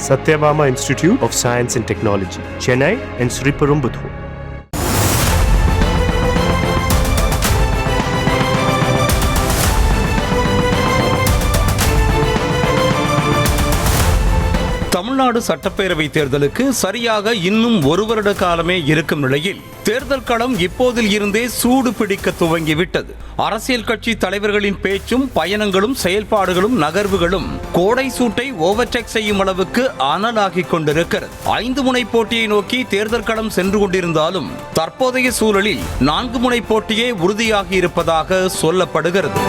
Satyabama Institute of Science and Technology, Chennai and Sriperumbudur. Tamil Nadu சட்டப்பேரவை தேர்தலுக்கு சரியாக இன்னும் ஒரு வருட காலமே இருக்கும் நிலையில் தேர்தல் களம் இப்போதில் இருந்தே சூடு பிடிக்க துவங்கிவிட்டது. அரசியல் கட்சி தலைவர்களின் பேச்சும் பயணங்களும் செயல்பாடுகளும் நகர்வுகளும் கோடை சூட்டை ஓவர்டேக் செய்யும் அளவுக்கு அனலாகிக் கொண்டிருக்கிறது. 5 முனை போட்டியை நோக்கி தேர்தல் களம் சென்று கொண்டிருந்தாலும் தற்போதைய சூழலில் 4 முனை போட்டியே உறுதியாகி இருப்பதாக சொல்லப்படுகிறது.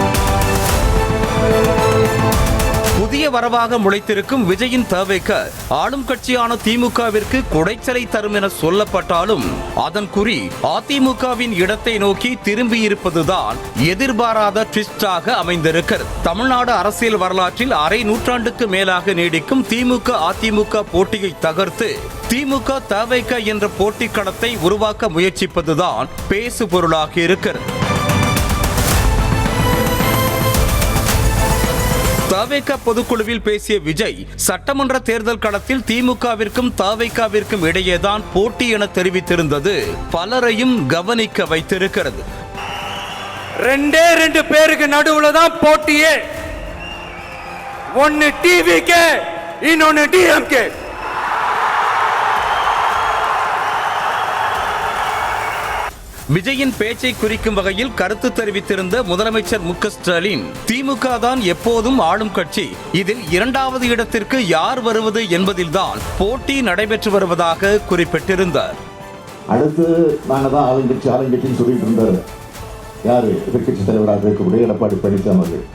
புதிய வரவாக முளைத்திருக்கும் விஜயின் தவேக ஆளும் கட்சியான திமுகவிற்கு குடைச்சலை தரும் என சொல்லப்பட்டாலும் அதன் குறி அதிமுகவின் இடத்தை நோக்கி திரும்பியிருப்பதுதான் எதிர்பாராத ட்விஸ்டாக அமைந்திருக்கிறது. தமிழ்நாடு அரசியல் வரலாற்றில் அரை நூற்றாண்டுக்கு மேலாக நீடிக்கும் திமுக அதிமுக போட்டியை தகர்த்து திமுக தவேக என்ற போட்டி களத்தை உருவாக்க முயற்சிப்பதுதான் பேசு பொருளாக இருக்கிறது. தவேக பொதுக்குழுவில் பேசிய விஜய் சட்டமன்ற தேர்தல் களத்தில் திமுகவிற்கும் தவேகவிற்கும் இடையேதான் போட்டி என தெரிவித்திருந்தது பலரையும் கவனிக்க வைத்திருக்கிறது. 2 பேருக்கு நடுவுல தான் போட்டியே. ஒன்னு டிவிகே, இன்னொன்னு டிஎம்கே. விஜயின் பேச்சை குறிக்கும் வகையில் கருத்து தெரிவித்திருந்த முதலமைச்சர் மு க ஸ்டாலின் திமுக தான் எப்போதும் ஆளும் கட்சி, இதில் 2வது இடத்திற்கு யார் வருவது என்பதில்தான் போட்டி நடைபெற்று வருவதாக குறிப்பிட்டிருந்தார். அடுத்து நாங்க தான் ஆளுங்கட்சின்னு சொல்லிட்டு இருந்தாரு யாரு எதிர்கட்சி தலைவராக இருக்கக்கூடிய எடப்பாடி பழனிசாமி அவர்கள்.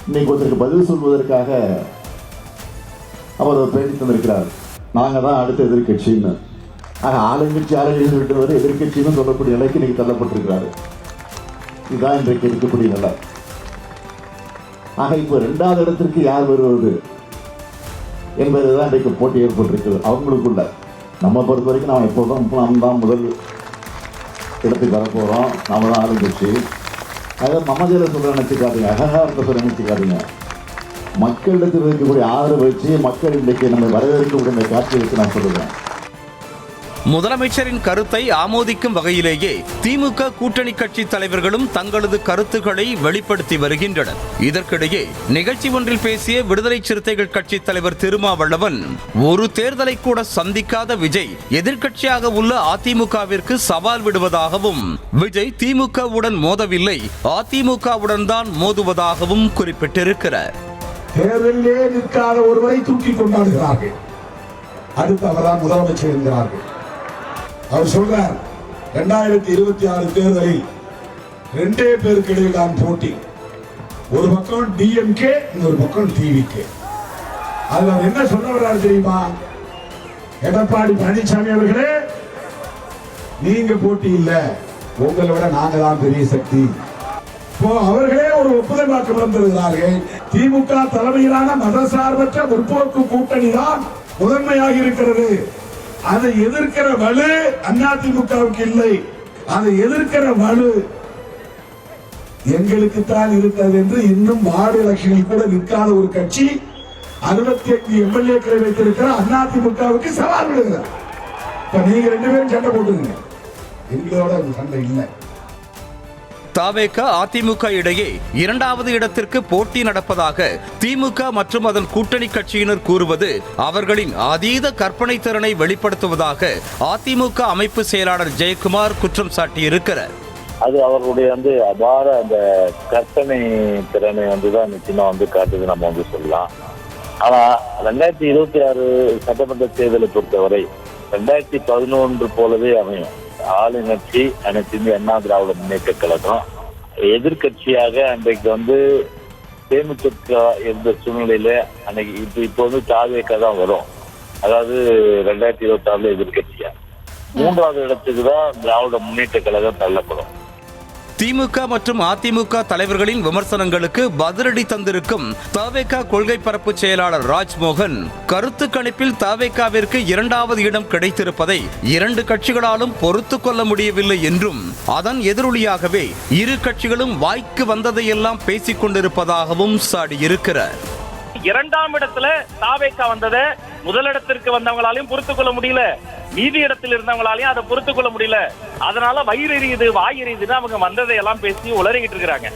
இன்னைக்கு ஒருத்தருக்கு பதில் சொல்வதற்காக அவர் ஒரு பேட்டி தந்திருக்கிறார், நாங்க தான் அடுத்த எதிர்கட்சின்னு. ஆளுங்கட்சி சொல்லிட்டு எதிர்கட்சின்னு சொல்லக்கூடிய நிலைக்கு இன்னைக்கு தள்ளப்பட்டிருக்கிறாரு. இதுதான் இன்றைக்கு இருக்கக்கூடிய நிலை. இப்போ 2வது இடத்திற்கு யார் வருவது என்பதுதான் இன்றைக்கு போட்டி ஏற்பட்டிருக்கிறது அவங்களுக்குள்ள. நம்ம பொறுத்த வரைக்கும் நாம் எப்போதும் நாம் தான் முதல் இடத்துக்கு வரப்போகிறோம், நாம தான் ஆளுங்கட்சி. அதாவது மமதையில் சொல்ல நினைச்சுக்காதீங்க, அகங்காரத்தை சொல்ல நினைச்சுக்காதீங்க. மக்களிடத்தில் இருக்கக்கூடிய ஆதரவு வச்சு மக்கள் இன்றைக்கு நம்ம வரவேற்கக்கூடிய இந்த காட்சியை வச்சு நான் சொல்லுவேன். முதலமைச்சரின் கருத்தை ஆமோதிக்கும் வகையிலேயே திமுக கூட்டணி கட்சி தலைவர்களும் தங்களது கருத்துக்களை வெளிப்படுத்தி வருகின்றனர். இதற்கிடையே நிகழ்ச்சி ஒன்றில் பேசிய விடுதலை சிறுத்தைகள் கட்சி தலைவர் திருமாவளவன் ஒரு தேர்தலை கூட சந்திக்காத விஜய் எதிர்க்கட்சியாக உள்ள அதிமுகவிற்கு சவால் விடுவதாகவும் விஜய் திமுகவுடன் மோதவில்லை அதிமுகவுடன் தான் மோதுவதாகவும் குறிப்பிட்டிருக்கிறார். தேர்தலிலே நிற்காத ஒருவரை தூக்கி கொண்டாடுகிறார்கள், அடுத்து அவர்தான் முதலமைச்சர் என்கிறார்கள். அவர் சொல்றார் 2026 தேர்தலில் 2 பேருக்கு இடையில் தான் போட்டி, ஒரு பக்கம் டிஎம்கே, இன்னொரு பக்கம் டிவிகே. அதுல அவர் என்ன சொல்ல வர்றாரு தெரியுமா? எடப்பாடி பழனிசாமி அவர்களே, நீங்க போட்டி இல்ல, உங்களை விட நாங்க தான் பெரிய சக்தி. அவர்களே ஒரு ஒப்புதல் வாக்கு வந்திருக்கிறார்கள். திமுக தலைமையிலான மதசார்பற்ற முற்போக்கு கூட்டணி தான் முதன்மையாக இருக்கிறது, அதை எதிர்க்கிற வலு அதிமுகவுக்கு இல்லை, அதை எதிர்க்கிற வலு எங்களுக்கு தான் இருக்கிறது என்று இன்னும் வார்டு எலெக்ஷனில் கூட நிற்காத ஒரு கட்சி 65 எம்எல்ஏக்களை வைத்திருக்கிற அதிமுகவுக்கு சவால் விடுகிறார். இப்ப நீங்க 2 பேரும் சண்டை போட்டுங்க, எங்களோட சண்டை இல்லை. தவேக அதிமுக இடையே 2வது இடத்திற்கு போட்டி நடப்பதாக திமுக மற்றும் அதன் கூட்டணி கட்சியினர் கூறுவது அவர்களின் அதீத கற்பனை திறனை வெளிப்படுத்துவதாக அதிமுக அமைப்பு செயலாளர் ஜெயக்குமார் குற்றம் சாட்டியிருக்கிறார். அது அவர்களுடைய அபார அந்த கற்பனை திறனை தான் நிச்சயமா காட்டுது நம்ம சொல்லலாம். ஆனா 2026 சட்டமன்ற தேர்தலை பொறுத்தவரை 2011 போலவே அமையும். ஆளுங்கட்சி அனைத்து இந்திய அண்ணா திராவிட முன்னேற்ற கழகம் எதிர்கட்சியாக அன்றைக்கு தேமுதிக இருந்த சூழ்நிலையில அன்னைக்கு இப்போ தவேக தான் வரும். அதாவது 2026 எதிர்கட்சியா 3வது இடத்துக்கு தான் திராவிட முன்னேற்ற கழகம் தள்ளப்படும். திமுக மற்றும் அதிமுக தலைவர்களின் விமர்சனங்களுக்கு பதிலடி தந்திருக்கும் தவேக கொள்கை பரப்பு செயலாளர் ராஜ்மோகன் கருத்து கணிப்பில் தவேகவிற்கு 2வது இடம் கிடைத்திருப்பதை 2 கட்சிகளாலும் பொறுத்துக் கொள்ள முடியவில்லை என்றும் அதன் எதிரொலியாகவே இரு கட்சிகளும் வாய்க்கு வந்ததையெல்லாம் பேசிக் கொண்டிருப்பதாகவும் சாடியிருக்கிறார். இரண்டாம் இடத்துல தாவேக்கா வந்ததை முதலிடத்திற்கு வந்தவங்களாலையும் பொறுத்துக் கொள்ள முடியல, மீதி இடத்தில் இருந்தவங்களாலையும் அதை பொறுத்துக் கொள்ள முடியல. அதனால வயிறு எரியுது வாய் எரியுதுன்னு அவங்க வந்ததை எல்லாம் பேசி உளறிக்கிட்டு இருக்கிறாங்க.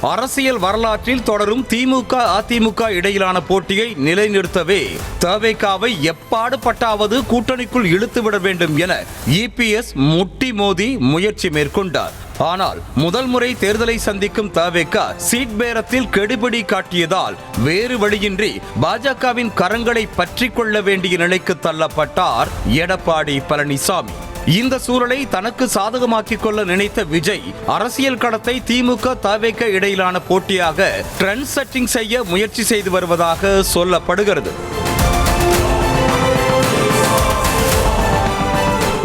அரசியல் வரலாற்றில் தொடரும் திமுக அதிமுக இடையிலான போட்டியை நிலைநிறுத்தவே தவேகாவை எப்பாடுபட்டாவது கூட்டணிக்குள் இழுத்துவிட வேண்டும் என இபிஎஸ் முட்டி மோதி முயற்சி மேற்கொண்டார். ஆனால் முதல் முறை தேர்தலை சந்திக்கும் தவேகா சீட் பேரத்தில் கெடுபிடி காட்டியதால் வேறு வழியின்றி பாஜகவின் கரங்களை பற்றிக் கொள்ள வேண்டிய நிலைக்கு தள்ளப்பட்டார் எடப்பாடி பழனிசாமி. இந்த சூழலை தனக்கு சாதகமாக்கிக் கொள்ள நினைத்த விஜய் அரசியல் களத்தை திமுக தவேக இடையிலான போட்டியாக ட்ரெண்ட் செட்டிங் செய்ய முயற்சி செய்து வருவதாக சொல்லப்படுகிறது.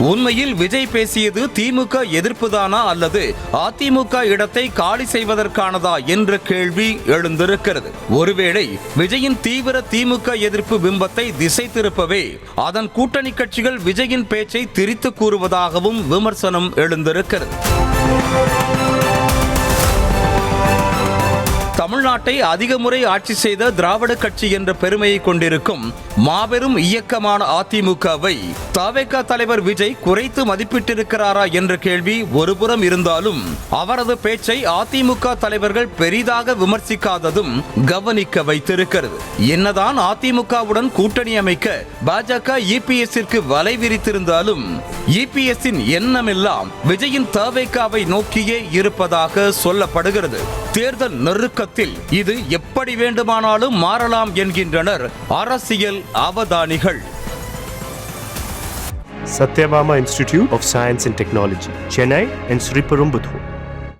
உண்மையில் விஜய் பேசியது திமுக எதிர்ப்புதானா அல்லது அதிமுக இடத்தை காலி செய்வதற்கானதா என்ற கேள்வி எழுந்திருக்கிறது. ஒருவேளை விஜயின் தீவிர திமுக எதிர்ப்பு பிம்பத்தை திசை திருப்பவே அதன் கூட்டணி கட்சிகள் விஜயின் பேச்சை திரித்து கூறுவதாகவும் விமர்சனம் எழுந்திருக்கிறது. தமிழ்நாட்டை அதிக முறை ஆட்சி செய்த திராவிட கட்சி என்ற பெருமையை கொண்டிருக்கும் மாபெரும் இயக்கமான அதிமுகவை தவேக தலைவர் விஜய் குறைத்து மதிப்பிட்டிருக்கிறாரா என்ற கேள்வி ஒருபுறம் இருந்தாலும் அவரது பேச்சை அதிமுக தலைவர்கள் பெரிதாக விமர்சிக்காததும் கவனிக்க வைத்திருக்கிறது. என்னதான் அதிமுகவுடன் கூட்டணி அமைக்க பாஜக இபிஎஸ்ஸிற்கு வலை விரித்திருந்தாலும் இபிஎஸ்ஸின் எண்ணமெல்லாம் விஜயின் தவேகாவை நோக்கியே இருப்பதாக சொல்லப்படுகிறது. தேர்தல் நெருக்கத்தில் இது எப்படி வேண்டுமானாலும் மாறலாம் என்கின்றனர் அரசியல் அவதானிகள். Satyabama Institute of Science and Technology, Chennai and Sriperumbudur.